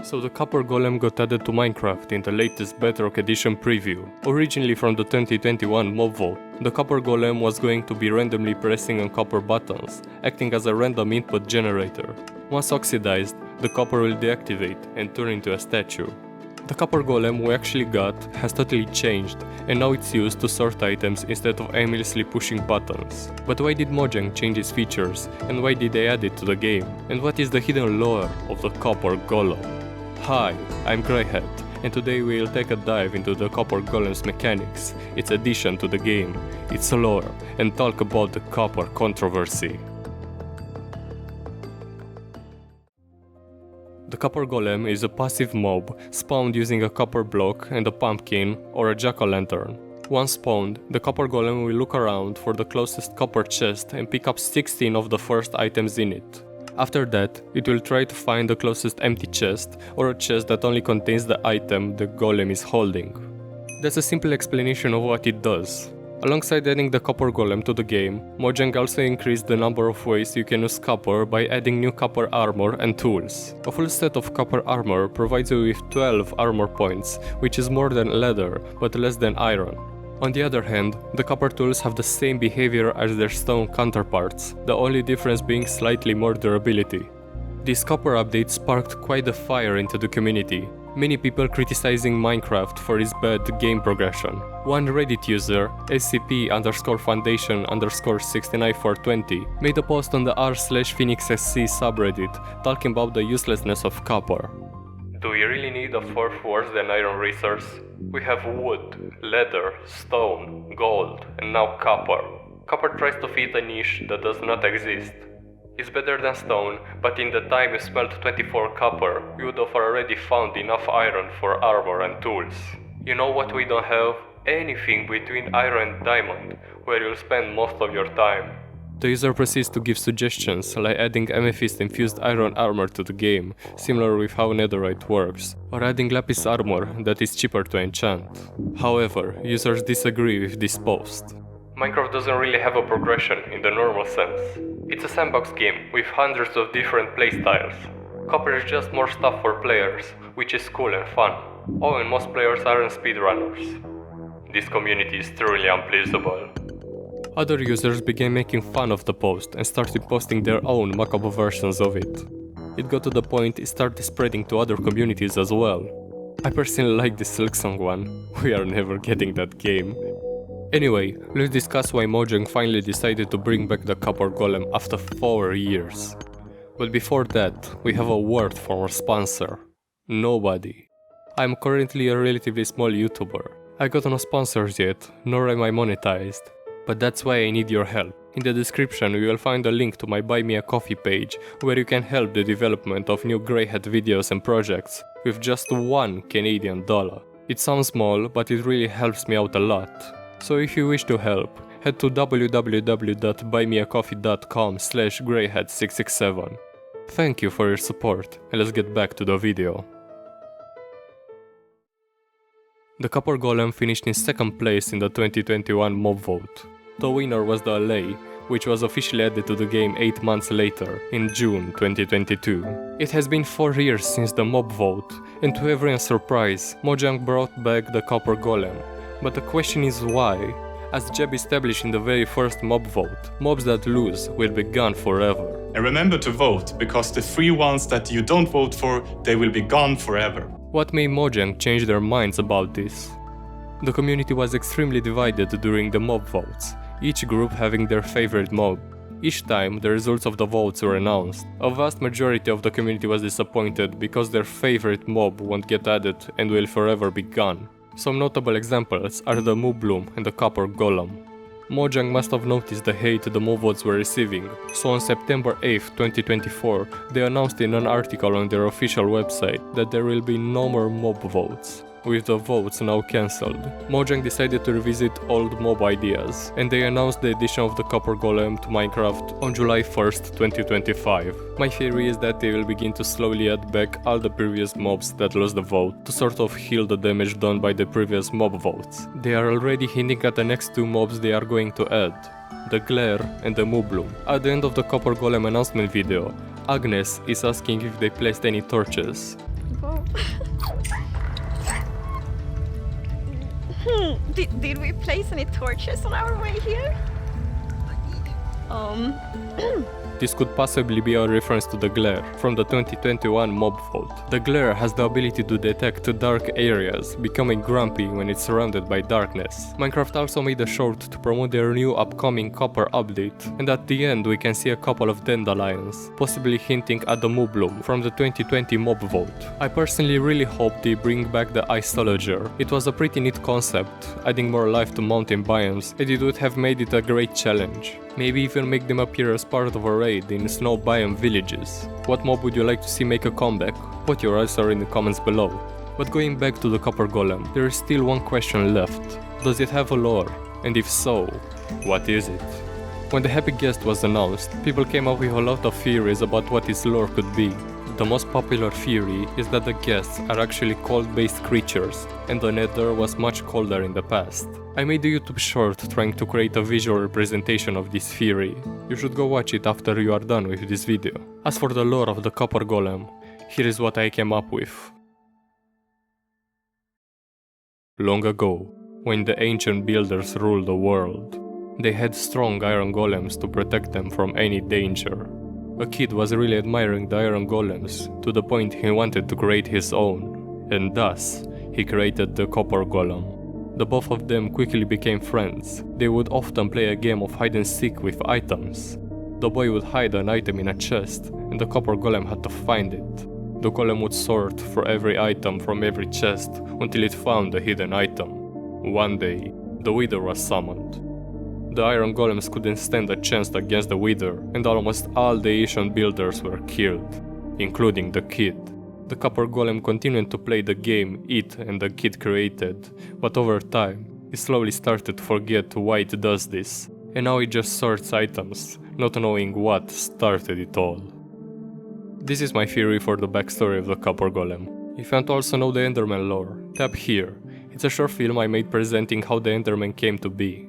So the Copper Golem got added to Minecraft in the latest Bedrock Edition preview. Originally from the 2021 mob vote, the Copper Golem was going to be randomly pressing on copper buttons, acting as a random input generator. Once oxidized, the copper will deactivate and turn into a statue. The Copper Golem we actually got has totally changed, and now it's used to sort items instead of aimlessly pushing buttons. But why did Mojang change its features, and why did they add it to the game? And what is the hidden lore of the Copper Golem? Hi, I'm Greyhead, and today we'll take a dive into the Copper Golem's mechanics, its addition to the game, its lore, and talk about the Copper controversy. The Copper Golem is a passive mob spawned using a copper block and a pumpkin or a jack-o'-lantern. Once spawned, the Copper Golem will look around for the closest copper chest and pick up 16 of the first items in it. After that, it will try to find the closest empty chest or a chest that only contains the item the golem is holding. That's a simple explanation of what it does. Alongside adding the Copper Golem to the game, Mojang also increased the number of ways you can use copper by adding new copper armor and tools. A full set of copper armor provides you with 12 armor points, which is more than leather, but less than iron. On the other hand, the copper tools have the same behavior as their stone counterparts, the only difference being slightly more durability. This copper update sparked quite a fire into the community, many people criticizing Minecraft for its bad game progression. One Reddit user, scp_foundation_69420, made a post on the r/PhoenixSC subreddit talking about the uselessness of copper. Do we really need a fourth worse than iron resource? We have wood, leather, stone, gold, and now copper. Copper tries to fit a niche that does not exist. It's better than stone, but in the time you smelt 24 copper, you would have already found enough iron for armor and tools. You know what we don't have? Anything between iron and diamond, where you'll spend most of your time. The user proceeds to give suggestions, like adding amethyst infused iron armor to the game, similar with how netherite works, or adding lapis armor that is cheaper to enchant. However, users disagree with this post. Minecraft doesn't really have a progression in the normal sense. It's a sandbox game with hundreds of different playstyles. Copper is just more stuff for players, which is cool and fun. Oh, and most players aren't speedrunners. This community is truly unpleasable. Other users began making fun of the post and started posting their own mock-up versions of it. It got to the point it started spreading to other communities as well. I personally like the Silksong one. We are never getting that game. Anyway, let's discuss why Mojang finally decided to bring back the Copper Golem after 4 years. But before that, we have a word from our sponsor. Nobody. I'm currently a relatively small YouTuber. I got no sponsors yet, nor am I monetized. But that's why I need your help. In the description you will find a link to my Buy Me a Coffee page, where you can help the development of new Greyhead videos and projects with just $1 Canadian. It sounds small, but it really helps me out a lot. So if you wish to help, head to www.buymeacoffee.com/greyhead667. Thank you for your support, and let's get back to the video. The Copper Golem finished in second place in the 2021 mob vote. The winner was the Allay, which was officially added to the game 8 months later, in June 2022. It has been 4 years since the mob vote, and to everyone's surprise, Mojang brought back the Copper Golem. But the question is why? As Jeb established in the very first mob vote, mobs that lose will be gone forever. And remember to vote, because the 3 ones that you don't vote for, they will be gone forever. What made Mojang change their minds about this? The community was extremely divided during the mob votes, each group having their favorite mob. Each time the results of the votes were announced, a vast majority of the community was disappointed because their favorite mob won't get added and will forever be gone. Some notable examples are the Moobloom and the Copper Golem. Mojang must have noticed the hate the mob votes were receiving, so on September 8, 2024, they announced in an article on their official website that there will be no more mob votes. With the votes now cancelled, Mojang decided to revisit old mob ideas, and they announced the addition of the Copper Golem to Minecraft on July 1st, 2025. My theory is that they will begin to slowly add back all the previous mobs that lost the vote, to sort of heal the damage done by the previous mob votes. They are already hinting at the next 2 mobs they are going to add, the Glare and the Moobloom. At the end of the Copper Golem announcement video, Agnes is asking if they placed any torches. Oh. Did we place any torches on our way here? This could possibly be a reference to the glare from the 2021 mob vault. The glare has the ability to detect dark areas, becoming grumpy when it's surrounded by darkness. Minecraft also made a short to promote their new upcoming copper update, and at the end we can see a couple of dandelions, possibly hinting at the Moobloom from the 2020 mob vault. I personally really hope they bring back the Icelager. It was a pretty neat concept, adding more life to mountain biomes, and it would have made it a great challenge. Maybe even make them appear as part of a raid in snow biome villages. What mob would you like to see make a comeback? Put your answer in the comments below. But going back to the copper golem, there is still one question left. Does it have a lore? And if so, what is it? When the happy guest was announced, people came up with a lot of theories about what its lore could be. The most popular theory is that the guests are actually cold-based creatures, and the Nether was much colder in the past. I made a YouTube short trying to create a visual representation of this theory. You should go watch it after you are done with this video. As for the lore of the copper golem, here is what I came up with. Long ago, when the ancient builders ruled the world, they had strong iron golems to protect them from any danger. A kid was really admiring the iron golems to the point he wanted to create his own, and thus he created the copper golem. The both of them quickly became friends. They would often play a game of hide and seek with items. The boy would hide an item in a chest, and the copper golem had to find it. The golem would sort for every item from every chest until it found the hidden item. One day, the Wither was summoned. The iron golems couldn't stand a chance against the Wither, and almost all the ancient builders were killed, including the kid. The copper golem continued to play the game it and the kid created, but over time, it slowly started to forget why it does this, and now it just sorts items, not knowing what started it all. This is my theory for the backstory of the copper golem. If you want to also know the Enderman lore, tap here. It's a short film I made presenting how the Enderman came to be.